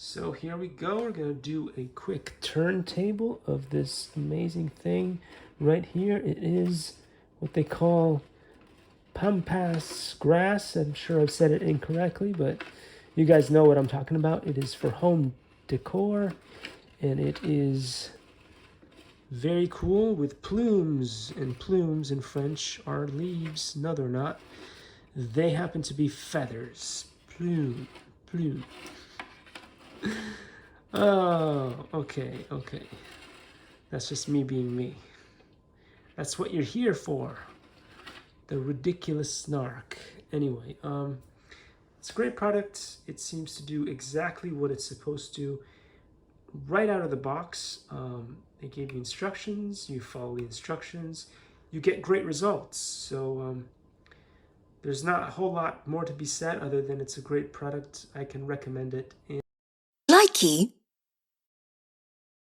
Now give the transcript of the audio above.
So here we go. We're going to do a quick turntable of this amazing thing right here. It is what they call Pampas grass. I'm sure I've said it incorrectly, but you guys know what I'm talking about. It is for home decor, and it is very cool with plumes, and plumes in French are leaves. No, they're not. They happen to be feathers. Plume, plume. Oh, okay. That's just me being me. That's what you're here for. The ridiculous snark. Anyway, it's a great product. It seems to do exactly what it's supposed to right out of the box. They gave you instructions. You follow the instructions. You get great results. So there's not a whole lot more to be said other than it's a great product. I can recommend it. Likey.